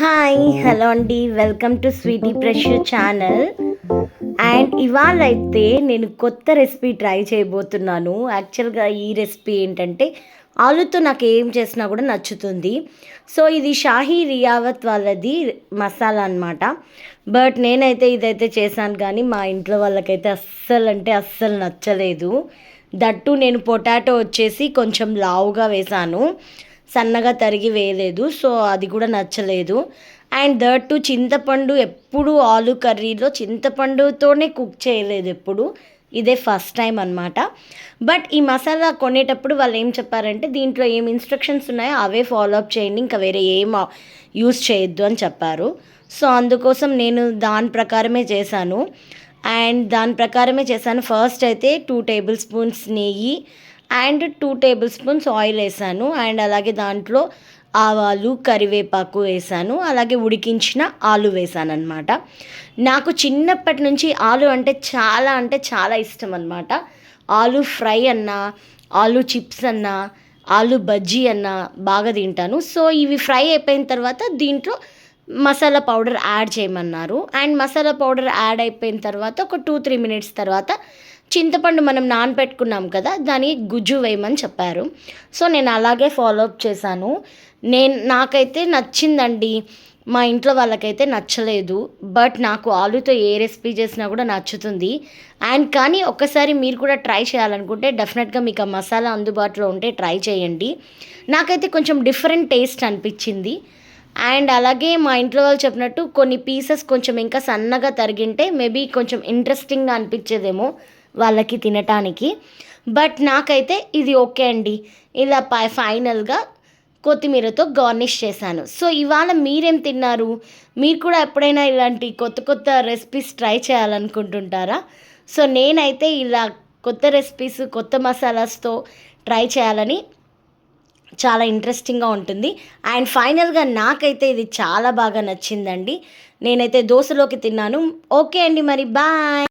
Hi hello అండి, welcome to sweety pressure channel. And ఇవాళ అయితే నేను కొత్త రెసిపీ ట్రై చేయబోతున్నాను. యాక్చువల్గా ఈ రెసిపీ ఏంటంటే ఆలుతో నాకు ఏం చేసినా కూడా నచ్చుతుంది. సో ఇది షాహీ రియావత్ వాళ్ళది మసాలా అనమాట. బట్ నేనైతే ఇదైతే చేశాను, కానీ మా ఇంట్లో వాళ్ళకైతే అస్సలు అంటే అస్సలు నచ్చలేదు. దట్టు నేను పొటాటో వచ్చేసి కొంచెం లావుగా వేశాను, సన్నగా తరిగి వేయలేదు. సో అది కూడా నచ్చలేదు. అండ్ దట్ టు చింతపండు ఎప్పుడు ఆలు కర్రీలో చింతపండుతోనే కుక్ చేయలేదు ఎప్పుడు, ఇదే ఫస్ట్ టైం అనమాట. బట్ ఈ మసాలా కొనేటప్పుడు వాళ్ళు ఏం చెప్పారంటే దీంట్లో ఏం ఇన్స్ట్రక్షన్స్ ఉన్నాయో అవే ఫాలో అప్ చేయండి, ఇంకా వేరే ఏం యూస్ చేయొద్దు అని చెప్పారు. సో అందుకోసం నేను దాని ప్రకారమే చేశాను. ఫస్ట్ అయితే 2 టేబుల్ స్పూన్స్ నెయ్యి అండ్ 2 టేబుల్ స్పూన్స్ ఆయిల్ వేసాను. అండ్ అలాగే దాంట్లో ఆవాలు, కరివేపాకు వేసాను. అలాగే ఉడికించిన ఆలు వేసాను అనమాట. నాకు చిన్నప్పటి నుంచి ఆలు అంటే చాలా ఇష్టం అనమాట. ఆలు ఫ్రై అన్నా, ఆలు చిప్స్ అన్నా, ఆలు బజ్జీ అన్నా బాగా తింటాను. సో ఇవి ఫ్రై అయిపోయిన తర్వాత దీంట్లో మసాలా పౌడర్ యాడ్ చేయమన్నారు. అండ్ మసాలా పౌడర్ యాడ్ అయిపోయిన తర్వాత ఒక 2-3 మినిట్స్ తర్వాత చింతపండు మనం నానబెట్టుకున్నాం కదా, దాని గుజ్జు వేయమని చెప్పారు. సో నేను అలాగే ఫాలో అప్ చేశాను. నాకైతే నచ్చిందండి, మా ఇంట్లో వాళ్ళకైతే నచ్చలేదు. బట్ నాకు ఆలుతో ఏ రెసిపీ చేసినా కూడా నచ్చుతుంది. అండ్ కానీ ఒక్కసారి మీరు కూడా ట్రై చేయాలనుకుంటే డెఫినెట్గా మీకు ఆ మసాలా అందుబాటులో ఉంటే ట్రై చేయండి. నాకైతే కొంచెం డిఫరెంట్ టేస్ట్ అనిపించింది. అండ్ అలాగే మా ఇంట్లో వాళ్ళు చెప్పినట్టు కొన్ని పీసెస్ కొంచెం ఇంకా సన్నగా తరిగింటే మేబీ కొంచెం ఇంట్రెస్టింగ్గా అనిపించేదేమో వాళ్ళకి తినటానికి. బట్ నాకైతే ఇది ఓకే అండి. ఇలా ఫైనల్గా కొత్తిమీరతో గార్నిష్ చేశాను. సో ఇవాళ మీరేం తిన్నారు? మీరు కూడా ఎప్పుడైనా ఇలాంటి కొత్త కొత్త రెసిపీస్ ట్రై చేయాలనుకుంటుంటారా? సో నేనైతే ఇలా కొత్త రెసిపీస్, కొత్త మసాలాస్తో ట్రై చేయాలని చాలా ఇంట్రెస్టింగ్గా ఉంటుంది. అండ్ ఫైనల్గా నాకైతే ఇది చాలా బాగా నచ్చిందండి. నేనైతే దోశలోకి తిన్నాను. ఓకే అండి, మరి బాయ్.